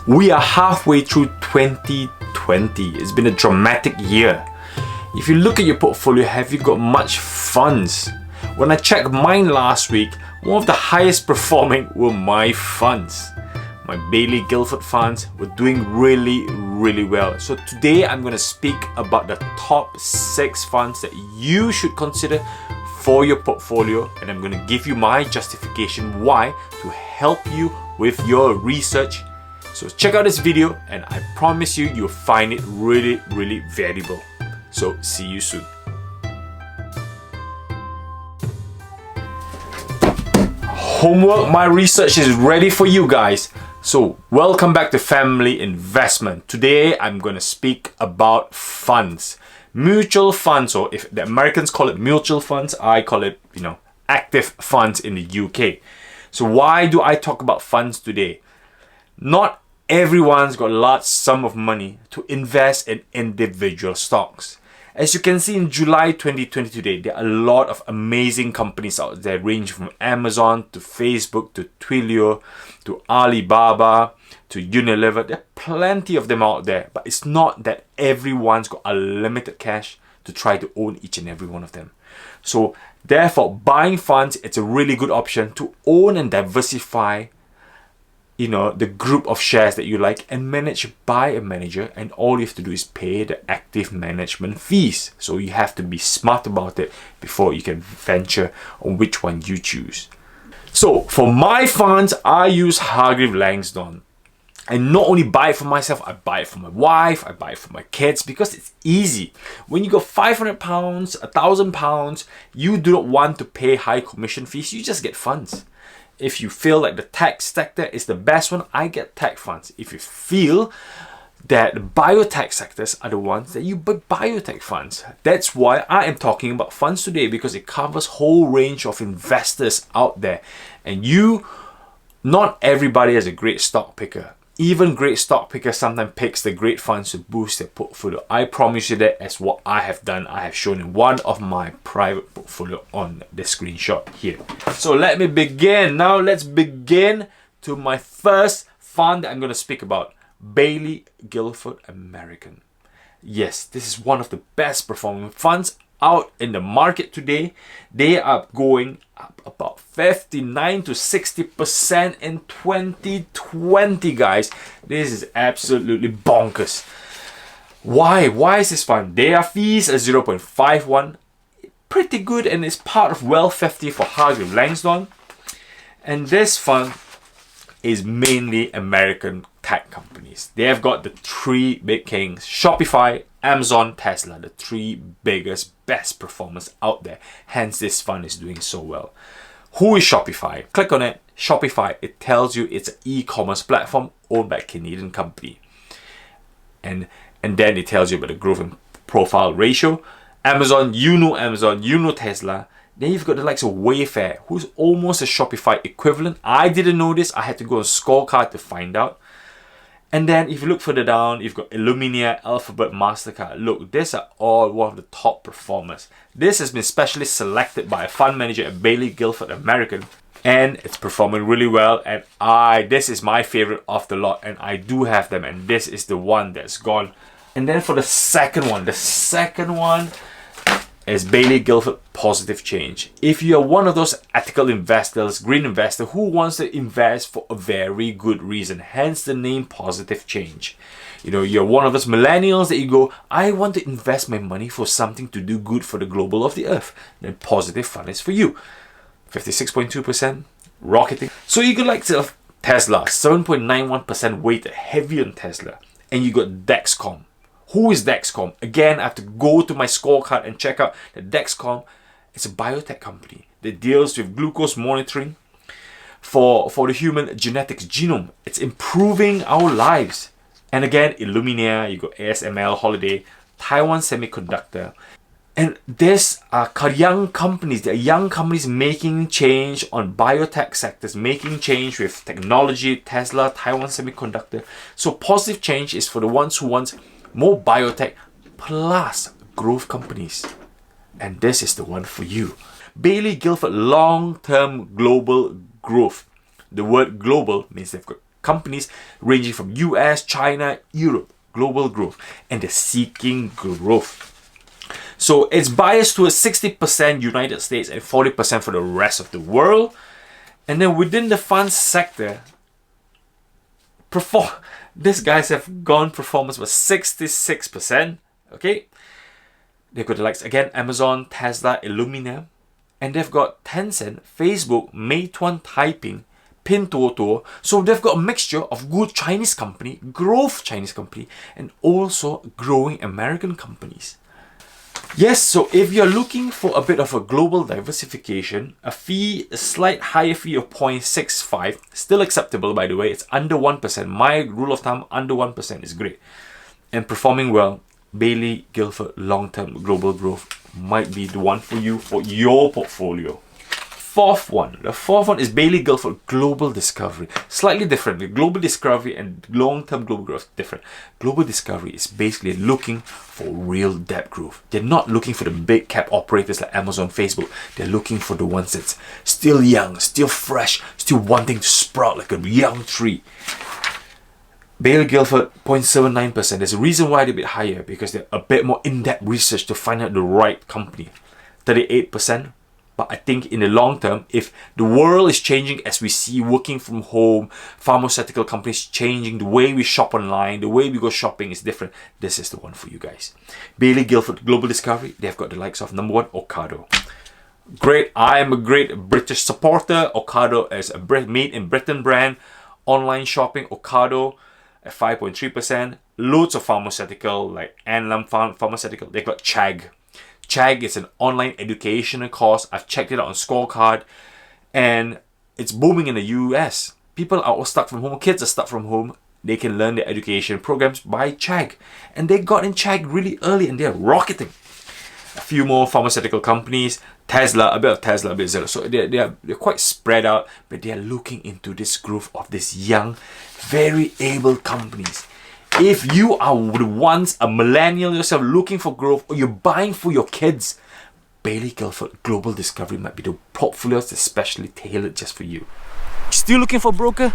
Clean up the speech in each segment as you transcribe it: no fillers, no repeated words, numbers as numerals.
We are halfway through 2020. It's been a dramatic year. If you look at your portfolio, have you got much funds? When I checked mine last week, one of the highest performing were my funds. My Baillie Gifford funds were doing really well. So today I'm going to speak about the top 6 funds that you should consider for your portfolio, and I'm going to give you my justification why to help you with your research. So check out this video and I promise you, you'll find it really valuable. So see you soon. Homework, my research is ready for you guys. So welcome back to Family Investment. Today I'm going to speak about funds. Mutual funds, or if the Americans call it mutual funds, I call it, active funds in the UK. So why do I talk about funds today? Not everyone's got a large sum of money to invest in individual stocks. As you can see in July 2020 today, there are a lot of amazing companies out there, ranging from Amazon to Facebook to Twilio to Alibaba to Unilever. There are plenty of them out there, but it's not that everyone's got unlimited cash to try to own each and every one of them. So therefore, buying funds, it's a really good option to own and diversify the group of shares that you like and manage by a manager, and all you have to do is pay the active management fees. So you have to be smart about it before you can venture on which one you choose. So for my funds, I use Hargreaves Lansdown. I not only buy it for myself, I buy it for my wife, I buy it for my kids, because it's easy. When you got £500, £1,000, you do not want to pay high commission fees, you just get funds. If you feel like the tech sector is the best one, I get tech funds. If you feel that the biotech sectors are the ones, that you buy biotech funds. That's why I am talking about funds today, because it covers whole range of investors out there. And not everybody is a great stock picker. Even great stock pickers sometimes picks the great funds to boost their portfolio. I promise you that as what I have done. I have shown in one of my private portfolio on the screenshot here. So let me begin. Now let's begin to my first fund that I'm going to speak about. Baillie Gifford American. Yes, this is one of the best performing funds out in the market today. They are going up about 59 to 60% in 2020, guys. This is absolutely bonkers. Why is this fund? Their fees are 0.51, pretty good, and it's part of Wealth 50 for Hargreaves Lansdown. And this fund is mainly American tech companies. They have got the 3 big kings: Shopify, Amazon, Tesla, the 3 biggest, best performers out there. Hence, this fund is doing so well. Who is Shopify? Click on it. Shopify, it tells you it's an e-commerce platform owned by a Canadian company. And then it tells you about the growth and profile ratio. Amazon, you know Tesla. Then you've got the likes of Wayfair, who's almost a Shopify equivalent. I didn't know this. I had to go on Scorecard to find out. And then if you look further down, you've got Illumina, Alphabet, MasterCard. Look, these are all one of the top performers. This has been specially selected by a fund manager at Baillie Gifford American, and it's performing really well. And this is my favorite of the lot, and I do have them, and this is the one that's gone. And then for the second one is Baillie Gifford Positive Change. If you're one of those ethical investors, green investor who wants to invest for a very good reason, hence the name Positive Change. You're one of those millennials that you go, I want to invest my money for something to do good for the global of the earth. Then Positive Fund is for you. 56.2%, rocketing. So you got like Tesla, 7.91% weighted, heavy on Tesla. And you got Dexcom. Who is Dexcom? Again, I have to go to my scorecard and check out that Dexcom is a biotech company that deals with glucose monitoring for the human genetics genome. It's improving our lives. And again, Illumina, you got ASML, Holiday, Taiwan Semiconductor. And these are young companies. They are young companies making change on biotech sectors, making change with technology, Tesla, Taiwan Semiconductor. So Positive Change is for the ones who want more biotech plus growth companies. And this is the one for you. Baillie Gifford long-term global growth. The word global means they've got companies ranging from US, China, Europe, global growth, and they're seeking growth. So it's biased towards 60% United States and 40% for the rest of the world. And then within the fund sector, these guys have gone performance was 66%. Okay, they've got the likes again Amazon, Tesla, Illumina, and they've got Tencent, Facebook, Meituan Taiping, Pinduoduo. So they've got a mixture of good Chinese company, growth Chinese company, and also growing American companies. Yes, so if you're looking for a bit of a global diversification, a slight higher fee of 0.65, still acceptable by the way, it's under 1%. My rule of thumb, under 1% is great. And performing well, Baillie Gifford long-term global growth might be the one for you for your portfolio. The fourth one is Baillie Gifford Global Discovery. Slightly different. The Global Discovery and long-term global growth different. Global Discovery is basically looking for real depth growth. They're not looking for the big cap operators like Amazon, Facebook. They're looking for the ones that's still young, still fresh, still wanting to sprout like a young tree. Baillie Gifford 0.79%. There's a reason why they're a bit higher, because they're a bit more in-depth research to find out the right company. 38%. But I think in the long term, if the world is changing as we see working from home, pharmaceutical companies changing, the way we shop online, the way we go shopping is different, this is the one for you guys. Baillie Gifford Global Discovery, they've got the likes of number one, Ocado. Great, I am a great British supporter. Ocado is a made in Britain brand. Online shopping, Ocado at 5.3%. Loads of pharmaceutical like Anlam Pharmaceutical, they've got Chag. Chag is an online educational course. I've checked it out on Scorecard, and it's booming in the US. People are all stuck from home. Kids are stuck from home. They can learn their education programs by Chag, and they got in Chag really early, and they're rocketing. A few more pharmaceutical companies. Tesla, a bit of Tesla, a bit of Zero. So they're quite spread out, but they're looking into this growth of these young, very able companies. If you are once a millennial yourself looking for growth, or you're buying for your kids, Baillie Gifford Global Discovery might be the portfolio that's especially tailored just for you. Still looking for a broker?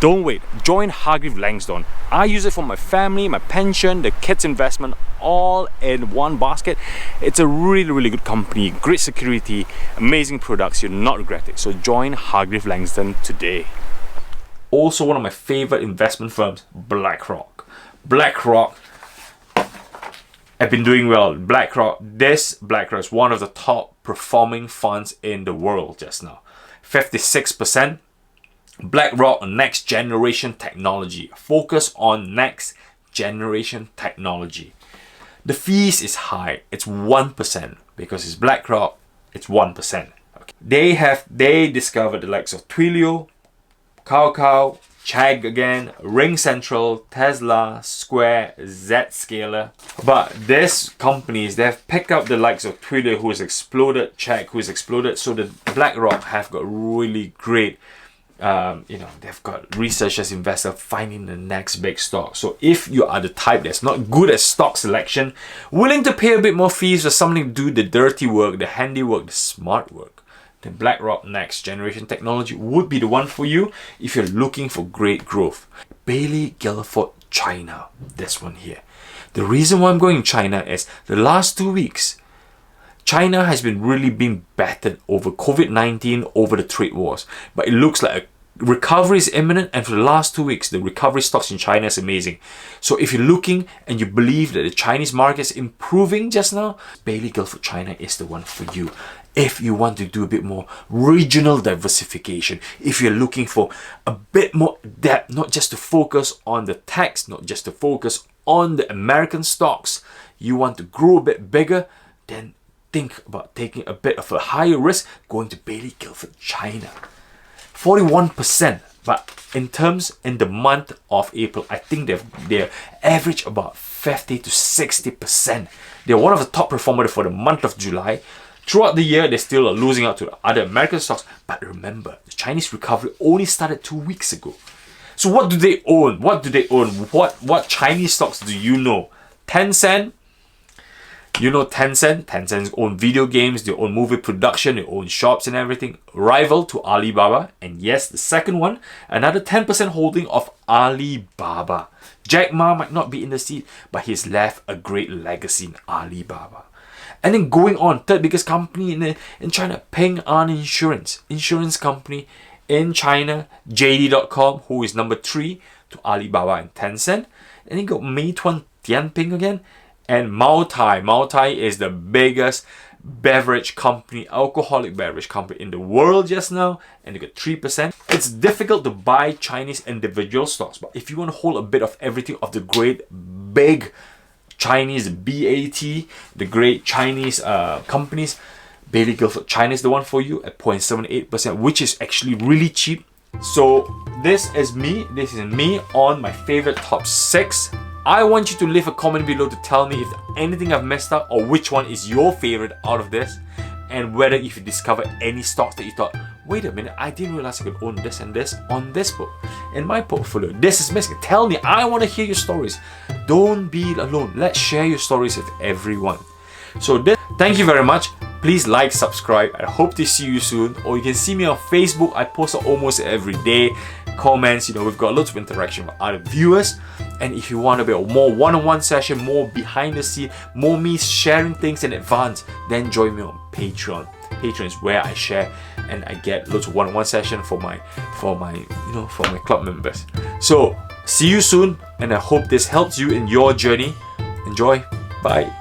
Don't wait. Join Hargreaves Lansdown. I use it for my family, my pension, the kids' investment, all in one basket. It's a really, really good company, great security, amazing products. You'll not regret it. So join Hargreaves Lansdown today. Also, one of my favorite investment firms, Blackrock. Blackrock have been doing well. Blackrock is one of the top performing funds in the world just now. 56%. Blackrock next generation technology. Focus on next generation technology. The fees is high. It's 1%. Because it's Blackrock, it's 1%. Okay. They discovered the likes of Twilio, Cow, Chag again, Ring Central, Tesla, Square, Zscaler. But these companies, they've picked up the likes of Twitter, who has exploded, Chag, who has exploded. So the BlackRock have got really great, they've got researchers, investors finding the next big stock. So if you are the type that's not good at stock selection, willing to pay a bit more fees for something to do the dirty work, the handiwork, the smart work, then Blackrock next generation technology would be the one for you if you're looking for great growth. Baillie Gifford China, this one here. The reason why I'm going China is the last 2 weeks, China has been really being battered over COVID-19, over the trade wars. But it looks like a recovery is imminent, and for the last 2 weeks, the recovery stocks in China is amazing. So if you're looking and you believe that the Chinese market is improving just now, Baillie Gifford China is the one for you. If you want to do a bit more regional diversification, if you're looking for a bit more depth, not just to focus on the techs, not just to focus on the American stocks, you want to grow a bit bigger, then think about taking a bit of a higher risk, going to Baillie Gifford China. 41%, but in the month of April, I think they're average about 50 to 60%. They're one of the top performers for the month of July. Throughout the year, they still are losing out to the other American stocks. But remember, the Chinese recovery only started 2 weeks ago. So what do they own? What Chinese stocks do you know? Tencent, You know Tencent? Tencent's own video games, their own movie production, their own shops and everything. Rival to Alibaba. And yes, the second one, another 10% holding of Alibaba. Jack Ma might not be in the seat, but he's left a great legacy in Alibaba. And then going on, third biggest company in China, Ping An Insurance. Insurance company in China. JD.com, who is number 3 to Alibaba and Tencent. And then you got Meituan Dianping again. And Moutai. Moutai is the biggest beverage company, alcoholic beverage company in the world just now. And you got 3%. It's difficult to buy Chinese individual stocks. But if you want to hold a bit of everything of the great big Chinese BAT, the great Chinese companies, Baillie Gifford China is the one for you at 0.78%, which is actually really cheap. So this is me on my favorite top 6. I want you to leave a comment below to tell me if anything I've messed up or which one is your favorite out of this, and whether if you discovered any stocks that you thought, wait a minute, I didn't realize I could own this and this on this book in my portfolio. This is missing. Tell me, I want to hear your stories. Don't be alone. Let's share your stories with everyone. So thank you very much. Please like, subscribe. I hope to see you soon. Or you can see me on Facebook. I post almost every day. Comments, we've got lots of interaction with other viewers. And if you want a bit more one-on-one session, more behind the scene, more me sharing things in advance, then join me on Patreon. Patreon is where I share and I get lots of one-on-one session for my club members. So see you soon, and I hope this helps you in your journey. Enjoy. Bye.